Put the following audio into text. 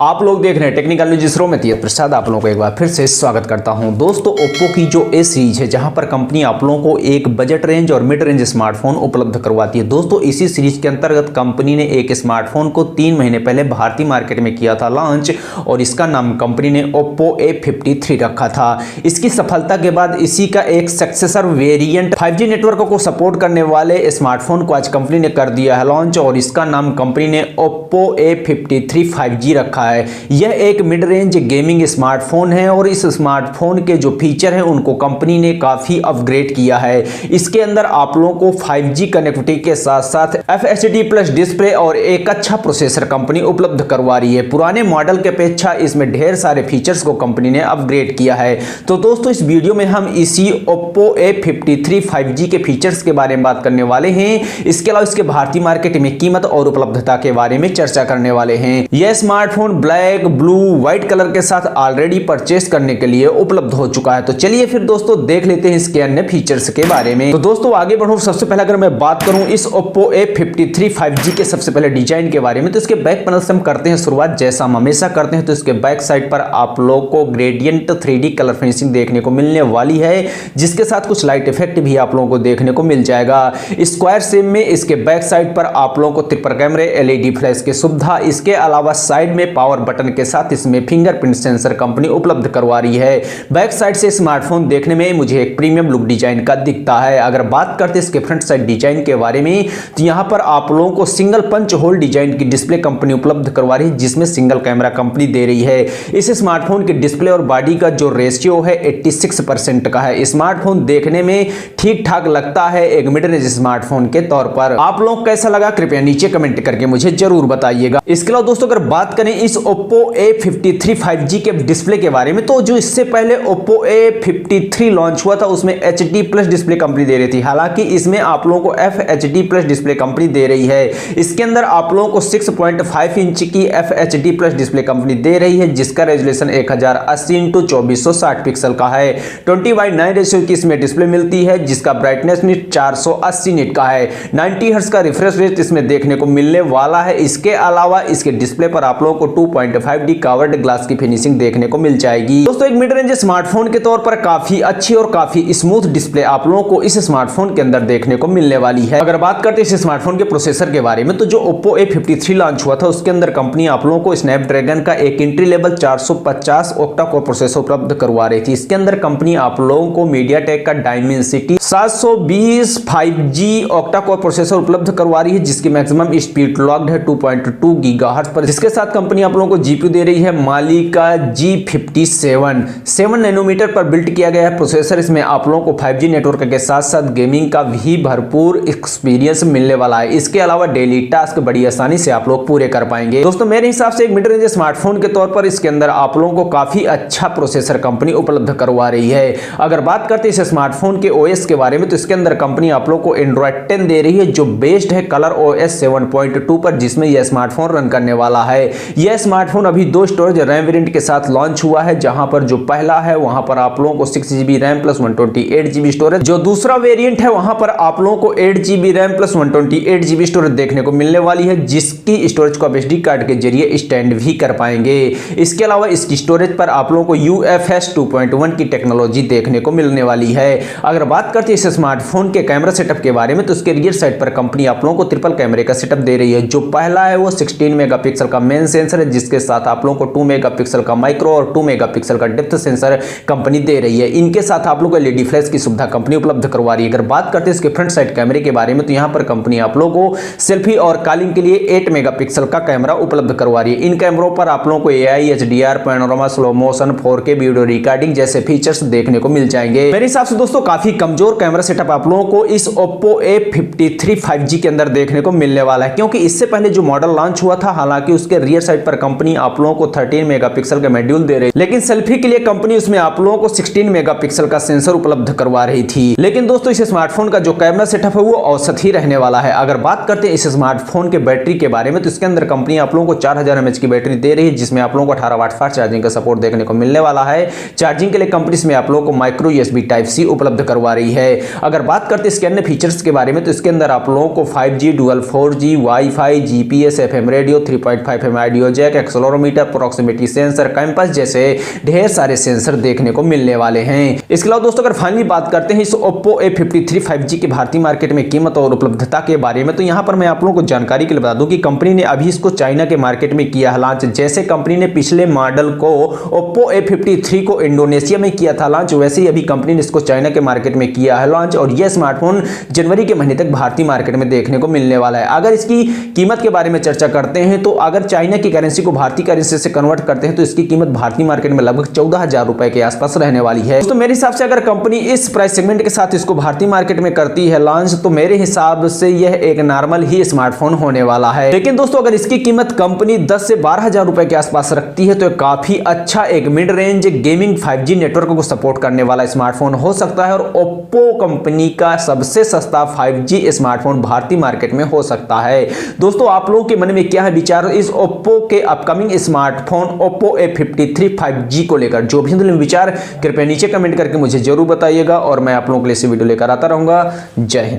आप लोग देख रहे हैं टेक्निकल न्यूज इसरो में प्रसाद। आप लोगों को एक बार फिर से स्वागत करता हूं। दोस्तों, ओप्पो की जो ए सीरीज है, जहां पर कंपनी आप लोगों को एक बजट रेंज और मिड रेंज स्मार्टफोन उपलब्ध करवाती है। दोस्तों, इसी सीरीज के अंतर्गत कंपनी ने एक स्मार्टफोन को 3 महीने पहले भारतीय मार्केट में किया था लॉन्च, और इसका नाम कंपनी ने ओप्पो A53 रखा था। इसकी सफलता के बाद इसी का एक सक्सेसर वेरिएंट 5G नेटवर्क को सपोर्ट करने वाले स्मार्टफोन को आज कंपनी ने कर दिया है लॉन्च, और इसका नाम कंपनी ने ओप्पो A53 5G रखा है। यह एक मिड रेंज गेमिंग स्मार्टफोन है, और इस स्मार्टफोन के जो फीचर हैं उनको कंपनी ने काफी अपग्रेड किया है। इसके अंदर आप लोगों को 5G कनेक्टिविटी के साथ साथ FHD प्लस डिस्प्ले और एक अच्छा प्रोसेसर कंपनी उपलब्ध करवा रही है। पुराने मॉडल के अपेक्षा इसमें ढेर सारे फीचर्स को कंपनी ने अपग्रेड किया है। तो दोस्तों, इस वीडियो में हम इसी ओप्पो A53 5G के फीचर्स के बारे में बात करने वाले हैं। इसके अलावा इसके भारतीय मार्केट में कीमत और उपलब्धता के बारे में चर्चा करने वाले हैं। यह smartphone black, blue, white colour के साथ ऑलरेडी परचेस करने के लिए उपलब्ध हो चुका है। तो चलिए फिर दोस्तों देख लेते हैं इसके अन्य फीचर्स के बारे में। तो दोस्तों आगे बढ़ूं, सबसे पहले अगर मैं बात करूं इस ओप्पो A53 5G के सबसे पहले डिजाइन के बारे में, तो इसके बैक पैनल से हम करते हैं शुरुआत। जैसा हम हमेशा करते हैं, तो इसके बैक साइड पर आप लोग को ग्रेडियंट 3D कलर फिनिशिंग देखने को मिलने वाली है, जिसके साथ कुछ लाइट इफेक्ट भी आप लोगों को देखने को मिल जाएगा। स्क्वायर शेप में इसके बैक साइड पर आप लोगों को ट्रिपल कैमरे, LED फ्लैश की सुविधा, इसके अलावा साइड में पावर बटन के साथ इसमें फिंगरप्रिंट सेंसर कंपनी उपलब्ध करवा रही है। बैक साइड से स्मार्टफोन देखने में मुझे एक प्रीमियम लुक डिजाइन का दिखता है। अगर बात करते हैं इसके फ्रंट साइड डिजाइन के बारे में, तो यहां पर आप लोगों को सिंगल पंच होल डिजाइन की डिस्प्ले कंपनी उपलब्ध करवा रही है, जिसमें सिंगल कैमरा कंपनी दे रही है। इस स्मार्टफोन के डिस्प्ले और बॉडी का जो रेशियो है 86% का है। स्मार्टफोन देखने में ठीक ठाक लगता है एक मिड रेंज स्मार्टफोन के तौर पर। आप लोग कैसा लगा कृपया नीचे कमेंट करके मुझे जरूर बताइएगा। इसके अलावा दोस्तों अगर बात करें इस ओप्पो A53 5G के डिस्प्ले के बारे में, तो जो इससे पहले ओप्पो A53 लॉन्च हुआ था उसमें HD प्लस डिस्प्ले कंपनी दे रही थी। हालांकि इसमें आप लोगों को FHD प्लस डिस्प्ले कंपनी दे रही है। इसके अंदर आप लोगों को 6.5 इंच की FHD प्लस डिस्प्ले कंपनी दे रही है, जिसका रेजोल्यूशन 1080x2460 पिक्सल का है। 20:9 रेशियो की इसमें डिस्प्ले मिलती है, जिसका ब्राइटनेस निट 480 निट का है। 90 हर्ट्ज का रिफ्रेश रेट इसमें देखने को मिलने वाला है। इसके अलावा इसके डिस्प्ले पर आप लोगों को 2.5D कवर्ड ग्लास की फिनिशिंग देखने को मिल जाएगी। दोस्तों, एक मिड रेंज स्मार्टफोन के तौर पर काफी अच्छी और काफी स्मूथ डिस्प्ले आप लोगों को इस स्मार्टफोन के अंदर देखने को मिलने वाली है। अगर बात करते हैं इस स्मार्टफोन के प्रोसेसर के बारे में, तो जो ओप्पो A53 लॉन्च हुआ था उसके अंदर कंपनी आप लोगों को स्नैपड्रैगन का एक entry level 450 octa core processor उपलब्ध करवा रही थी। इसके अंदर कंपनी आप लोगों को मीडियाटेक का Dimensity 720 5G octa core processor उपलब्ध करवा रही है, जिसकी मैक्सिमम स्पीड लॉक्ड है 2.2 गीगाहर्ट्ज पर। जिसके साथ कंपनी आप लोगों को जीपीयू दे रही है माली का G57 7 नैनोमीटर पर बिल्ट किया गया है प्रोसेसर। इसमें आप लोगों को 5G नेटवर्क के साथ साथ गेमिंग का भी भरपूर एक्सपीरियंस मिलने वाला है। इसके अलावा डेली टास्क बड़ी आसानी से आप लोग पूरे कर पाएंगे। दोस्तों, मेरे हिसाब से एक मिड रेंज स्मार्टफोन के तौर पर इसके अंदर आप लोगों को काफी अच्छा प्रोसेसर कंपनी उपलब्ध करवा रही है। अगर बात करते हैं इस स्मार्टफोन के OS के बारे में, तो इसके अंदर कंपनी आप लोगों को Android 10 दे रही है, जो बेस्ड है ColorOS 7.2 पर, जिसमें यह स्मार्टफोन रन करने वाला है। यह स्मार्टफोन अभी 2 स्टोरेज रैम वेरिएंट के साथ लॉन्च हुआ है, जहां पर जो पहला है वहां पर आप लोगों को 6GB RAM plus 128GB storage, जो दूसरा वेरिएंट है वहां पर आप लोगों को 8GB RAM plus 128GB storage देखने को मिलने वाली है, जिसकी स्टोरेज को आप SD कार्ड के जरिए स्टैंड भी कर पाएंगे। इसके अलावा इसकी स्टोरेज पर आप लोगों को UFS 2.1 की टेक्नोलॉजी देखने को मिलने वाली है। अगर बात करते हैं इस स्मार्टफोन के कैमरा सेटअप के बारे में, तो उसके रियर साइड पर कंपनी आप लोगों को ट्रिपल कैमरे का सेटअप दे रही है। जो पहला है वो 16 मेगापिक्सल का मेन सेंसर है, जिसके साथ आप लोगों को 2 मेगापिक्सल का माइक्रो और 2 मेगापिक्सल का डेप्थ सेंसर कंपनी दे रही है। इनके साथ आप लोगों को LED फ्लैश की सुविधा कंपनी उपलब्ध करवा रही है। अगर बात करते हैं इसके फ्रंट साइड कैमरे के बारे में, तो यहां पर कंपनी आप लोगों को सेल्फी और कॉलिंग के लिए 8 मेगापिक्सल का कैमरा उपलब्ध करवा रही है। इन कैमरों पर आप लोगों को AI, HDR, panorama, slow motion, 4K video recording जैसे फीचर्स देखने को मिल जाएंगे। मेरे हिसाब से दोस्तों काफी कमजोर कैमरा सेटअप आप लोगों को इस ओप्पो A53 5G के अंदर देखने को मिलने वाला है, क्योंकि इससे पहले जो मॉडल लॉन्च हुआ था, हालांकि उसके रियर साइड पर कंपनी आप लोगों को 13 मेगापिक्सल का मॉड्यूल दे रही, लेकिन सेल्फी के लिए कंपनी उसमें आप लोगों को 16 मेगापिक्सल का सेंसर उपलब्ध करवा रही थी। लेकिन दोस्तों इस स्मार्टफोन का जो कैमरा सेटअप है वो औसत ही रहने वाला है। अगर बात करते हैं इस स्मार्टफोन के बैटरी के बारे बारे में, तो इसके अंदर कंपनी आप लोगों को 4000 mAh की बैटरी दे रही है, जिसमें आप लोगों को 18 वाट फास्ट चार्जिंग का सपोर्ट देखने को मिलने वाला है। चार्जिंग के लिए कंपनी इसमें आप लोगों को माइक्रो USB Type-C उपलब्ध करवा रही है। अगर बात करते हैं इसके अन्य फीचर्स के बारे में, तो इसके अंदर आप लोगों को 5G dual 4G wifi, GPS, FM radio, 3.5mm audio jack, accelerometer, proximity sensor, compass जैसे ढेर सारे सेंसर देखने को मिलने वाले हैं। इसके अलावा दोस्तों अगर फाइनली बात करते हैं इस OPPO A53 5G की भारतीय मार्केट में कीमत और उपलब्धता के बारे में, तो यहां पर मैं आप लोगों को जानकारी के लिए बता दूं कि कंपनी ने अभी इसको चाइना के मार्केट में किया है लॉन्च। जैसे कंपनी ने पिछले मॉडल को OPPO A53 को इंडोनेशिया में किया था लॉन्च, वैसे ही अभी कंपनी ने इसको चाइना के मार्केट में किया है लॉन्च, और यह स्मार्टफोन जनवरी के महीने तक भारतीय मार्केट में देखने को मिलने वाला है। अगर इसकी कीमत के बारे में चर्चा करते हैं तो अगर चाइना की करेंसी को भारतीय करेंसी से कन्वर्ट करते हैं तो इसकी कीमत भारतीय मार्केट में लगभग 14,000 रुपए के आसपास रहने वाली है। तो मेरे हिसाब से अगर कंपनी इस प्राइस सेगमेंट के साथ इसको भारतीय मार्केट में करती है लॉन्च, तो मेरे हिसाब से यह एक नॉर्मल ही स्मार्टफोन होने वाला है। लेकिन दोस्तों अगर इसकी कीमत कंपनी 10 से 12,000 रुपए के आसपास रखती है तो काफी अच्छा एक mid range gaming 5G network को सपोर्ट करने वाला स्मार्टफोन हो सकता है, और ओप्पो कंपनी का सबसे सस्ता 5G स्मार्टफोन भारतीय मार्केट में हो सकता है। दोस्तों आप लोगों के मन में क्या है विचार इस ओप्पो के upcoming smartphone OPPO A53 5G को लेकर? जो भी विचार कृपया नीचे कमेंट करके मुझे जरूर बताइएगा, और मैं आप लोगों के लिए इस वीडियो लेकर आता रहूंगा। जय हिंद।